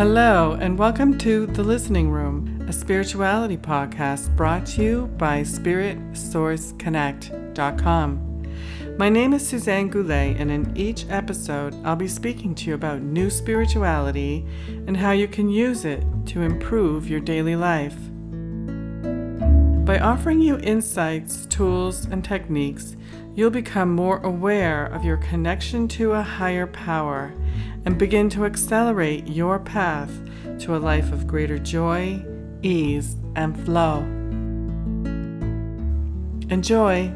Hello, and welcome to The Listening Room, a spirituality podcast brought to you by SpiritSourceConnect.com. My name is Suzanne Goulet, and in each episode, I'll be speaking to you about new spirituality and how you can use it to improve your daily life. By offering you insights, tools, and techniques, you'll become more aware of your connection to a higher power and begin to accelerate your path to a life of greater joy, ease, and flow. Enjoy!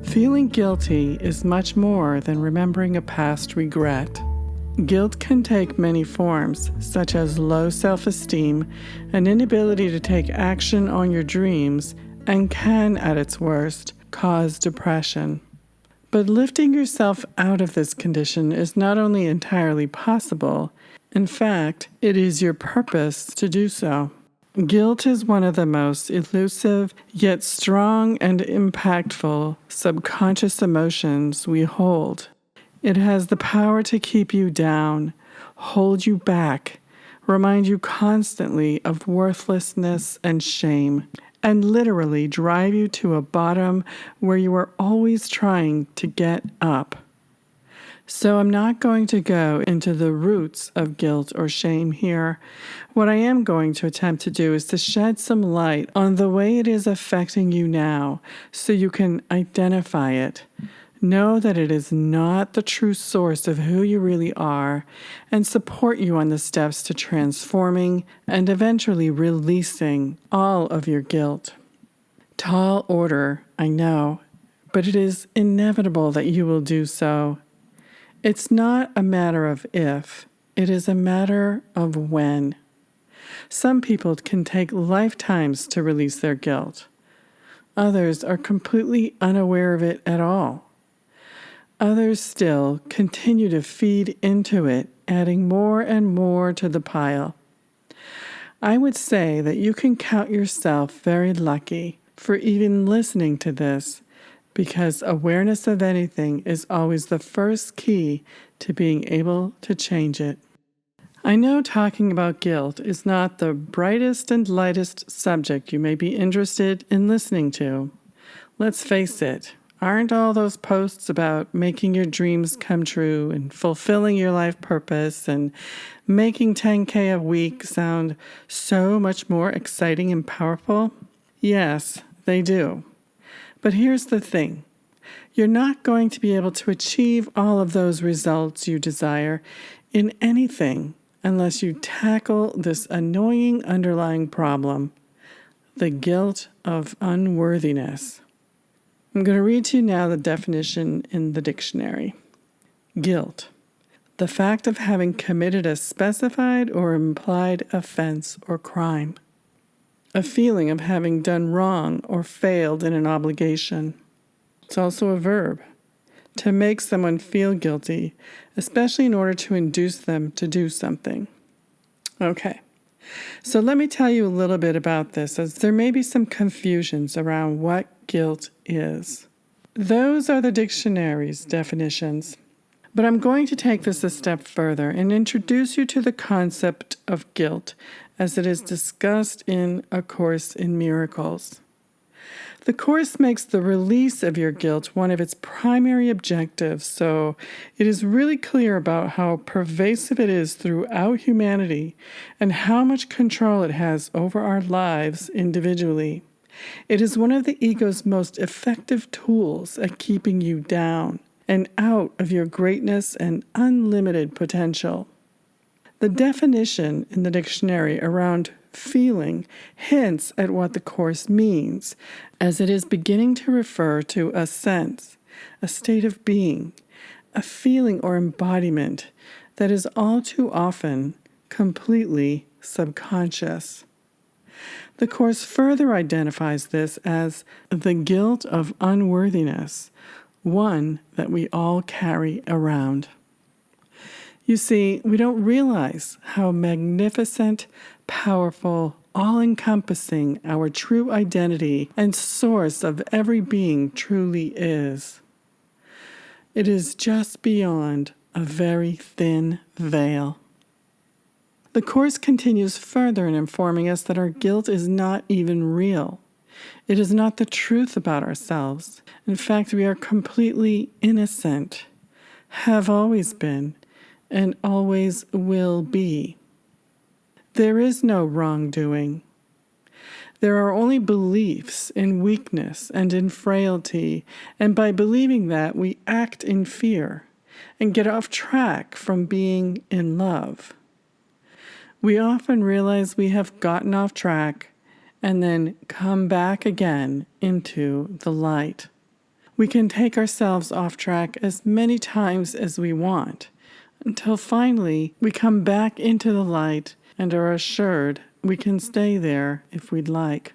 Feeling guilty is much more than remembering a past regret. Guilt can take many forms, such as low self-esteem, an inability to take action on your dreams, and can, at its worst, cause depression. But lifting yourself out of this condition is not only entirely possible, in fact, it is your purpose to do so. Guilt is one of the most elusive, yet strong and impactful subconscious emotions we hold. It has the power to keep you down, hold you back, remind you constantly of worthlessness and shame, and literally drive you to a bottom where you are always trying to get up. So I'm not going to go into the roots of guilt or shame here. What I am going to attempt to do is to shed some light on the way it is affecting you now so you can identify it. Know that it is not the true source of who you really are, and support you on the steps to transforming and eventually releasing all of your guilt. Tall order, I know, but it is inevitable that you will do so. It's not a matter of if, it is a matter of when. Some people can take lifetimes to release their guilt. Others are completely unaware of it at all. Others still continue to feed into it, adding more and more to the pile. I would say that you can count yourself very lucky for even listening to this, because awareness of anything is always the first key to being able to change it. I know talking about guilt is not the brightest and lightest subject you may be interested in listening to. Let's face it. Aren't all those posts about making your dreams come true and fulfilling your life purpose and making 10K a week sound so much more exciting and powerful? Yes, they do. But here's the thing. You're not going to be able to achieve all of those results you desire in anything unless you tackle this annoying underlying problem, the guilt of unworthiness. I'm going to read to you now the definition in the dictionary. Guilt. The fact of having committed a specified or implied offense or crime. A feeling of having done wrong or failed in an obligation. It's also a verb. To make someone feel guilty, especially in order to induce them to do something. Okay. So let me tell you a little bit about this, as there may be some confusions around what guilt is. Those are the dictionary's definitions. But I'm going to take this a step further and introduce you to the concept of guilt as it is discussed in A Course in Miracles. The Course makes the release of your guilt one of its primary objectives, so it is really clear about how pervasive it is throughout humanity and how much control it has over our lives individually. It is one of the ego's most effective tools at keeping you down and out of your greatness and unlimited potential. The definition in the dictionary around feeling hints at what the Course means, as it is beginning to refer to a sense, a state of being, a feeling or embodiment that is all too often completely subconscious. The Course further identifies this as the guilt of unworthiness, one that we all carry around. You see, we don't realize how magnificent, powerful, all-encompassing our true identity and source of every being truly is. It is just beyond a very thin veil. The Course continues further in informing us that our guilt is not even real. It is not the truth about ourselves. In fact, we are completely innocent, have always been, and always will be. There is no wrongdoing. There are only beliefs in weakness and in frailty, and by believing that, we act in fear and get off track from being in love. We often realize we have gotten off track and then come back again into the light. We can take ourselves off track as many times as we want, until finally we come back into the light and are assured we can stay there if we'd like.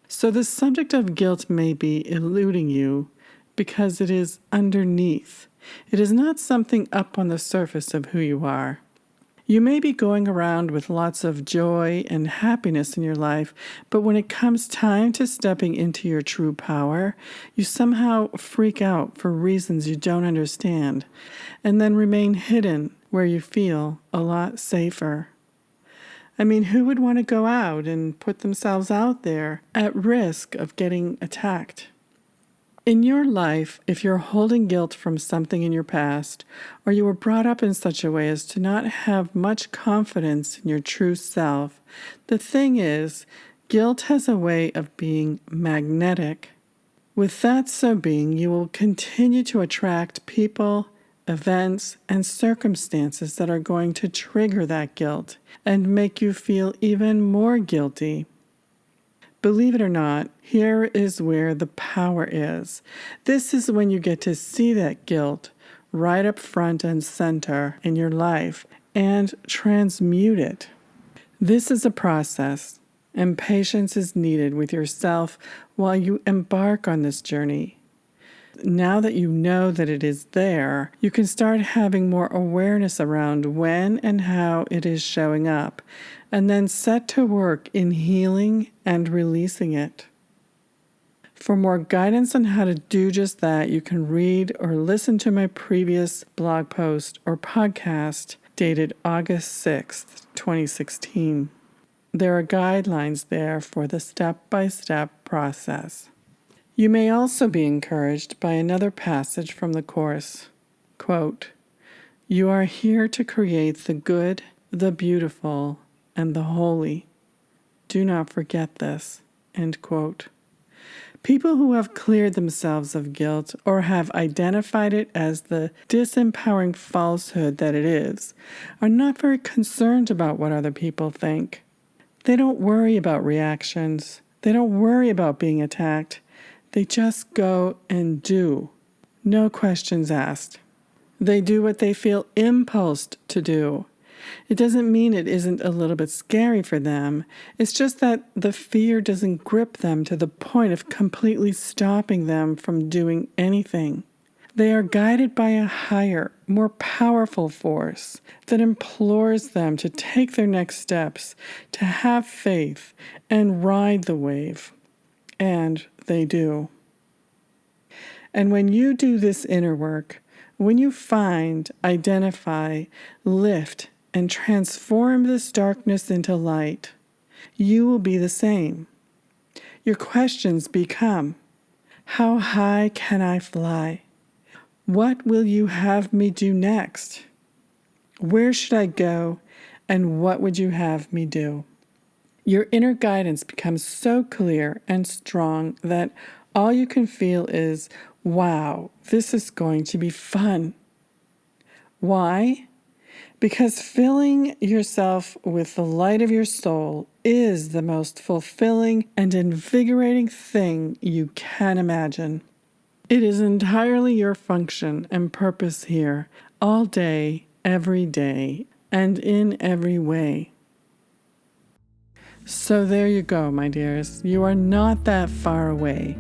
So the subject of guilt may be eluding you because it is underneath. It is not something up on the surface of who you are. You may be going around with lots of joy and happiness in your life, but when it comes time to stepping into your true power, you somehow freak out for reasons you don't understand, and then remain hidden where you feel a lot safer. I mean, who would want to go out and put themselves out there at risk of getting attacked? In your life, if you're holding guilt from something in your past, or you were brought up in such a way as to not have much confidence in your true self, the thing is, guilt has a way of being magnetic. With that so being, you will continue to attract people, events, and circumstances that are going to trigger that guilt and make you feel even more guilty. Believe it or not, here is where the power is. This is when you get to see that guilt right up front and center in your life and transmute it. This is a process, and patience is needed with yourself while you embark on this journey. Now that you know that it is there, you can start having more awareness around when and how it is showing up, and then set to work in healing and releasing it. For more guidance on how to do just that, you can read or listen to my previous blog post or podcast dated August 6th, 2016. There are guidelines there for the step-by-step process. You may also be encouraged by another passage from the Course. Quote, "You are here to create the good, the beautiful, and the holy. Do not forget this." End quote. People who have cleared themselves of guilt or have identified it as the disempowering falsehood that it is are not very concerned about what other people think. They don't worry about reactions. They don't worry about being attacked. They just go and do. No questions asked. They do what they feel impulsed to do. It doesn't mean it isn't a little bit scary for them. It's just that the fear doesn't grip them to the point of completely stopping them from doing anything. They are guided by a higher, more powerful force that implores them to take their next steps, to have faith, and ride the wave. And they do. And when you do this inner work, when you find, identify, lift, and transform this darkness into light, you will be the same. Your questions become, how high can I fly? What will you have me do next? Where should I go, and what would you have me do? Your inner guidance becomes so clear and strong that all you can feel is, wow, this is going to be fun. Why? Because filling yourself with the light of your soul is the most fulfilling and invigorating thing you can imagine. It is entirely your function and purpose here, all day, every day, and in every way. So there you go, my dears. You are not that far away.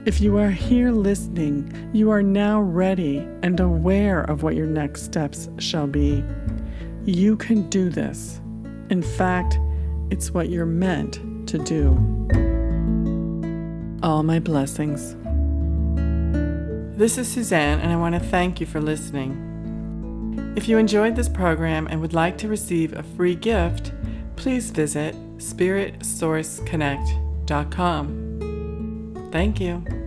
If you are here listening, you are now ready and aware of what your next steps shall be. You can do this. In fact, it's what you're meant to do. All my blessings. This is Suzanne, and I want to thank you for listening. If you enjoyed this program and would like to receive a free gift, please visit spiritsourceconnect.com. Thank you.